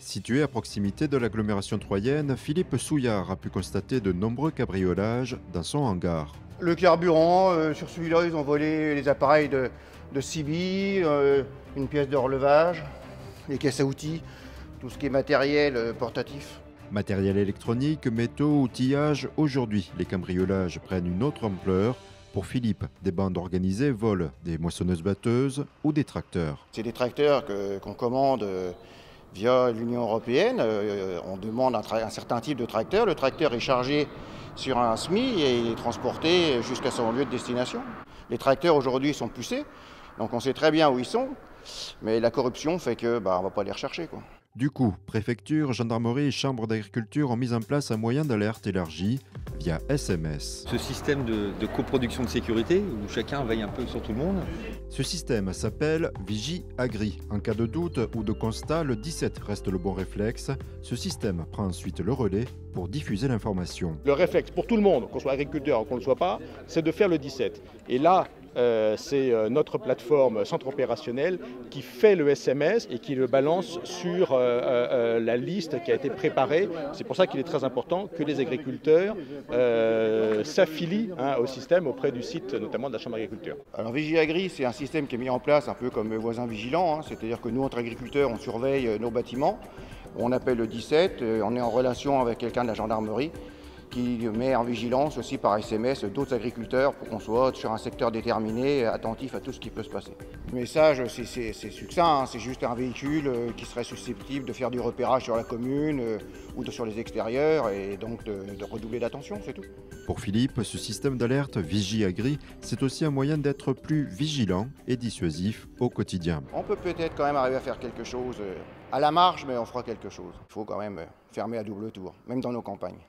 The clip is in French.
Situé à proximité de l'agglomération troyenne, Philippe Souillard a pu constater de nombreux cabriolages dans son hangar. Le carburant, sur celui-là, ils ont volé les appareils de CB, une pièce de relevage, les caisses à outils, tout ce qui est matériel portatif. Matériel électronique, métaux, outillage, aujourd'hui les cambriolages prennent une autre ampleur. Pour Philippe, des bandes organisées volent des moissonneuses-batteuses ou des tracteurs. C'est des tracteurs qu'on commande via l'Union européenne. On demande un certain type de tracteur. Le tracteur est chargé sur un SMI et il est transporté jusqu'à son lieu de destination. Les tracteurs aujourd'hui sont pucés, donc on sait très bien où ils sont, mais la corruption fait que on ne va pas les rechercher, quoi. Du coup, préfecture, gendarmerie et chambre d'agriculture ont mis en place un moyen d'alerte élargi via SMS. Ce système de coproduction de sécurité où chacun veille un peu sur tout le monde. Ce système s'appelle Vigie-Agri. En cas de doute ou de constat, le 17 reste le bon réflexe. Ce système prend ensuite le relais pour diffuser l'information. Le réflexe pour tout le monde, qu'on soit agriculteur ou qu'on ne le soit pas, c'est de faire le 17. Et là, c'est notre plateforme centre opérationnel qui fait le SMS et qui le balance sur la liste qui a été préparée. C'est pour ça qu'il est très important que les agriculteurs s'affilient au système auprès du site, notamment de la Chambre d'agriculture. Alors Vigie-Agri, c'est un système qui est mis en place un peu comme voisin vigilant, c'est-à-dire que nous, entre agriculteurs, on surveille nos bâtiments, on appelle le 17, on est en relation avec quelqu'un de la gendarmerie qui met en vigilance aussi par SMS d'autres agriculteurs pour qu'on soit sur un secteur déterminé, attentif à tout ce qui peut se passer. Le message, c'est succinct, c'est juste un véhicule qui serait susceptible de faire du repérage sur la commune ou sur les extérieurs et donc de redoubler d'attention, c'est tout. Pour Philippe, ce système d'alerte Vigie-Agri, c'est aussi un moyen d'être plus vigilant et dissuasif au quotidien. On peut peut-être quand même arriver à faire quelque chose à la marge, mais on fera quelque chose. Il faut quand même fermer à double tour, même dans nos campagnes.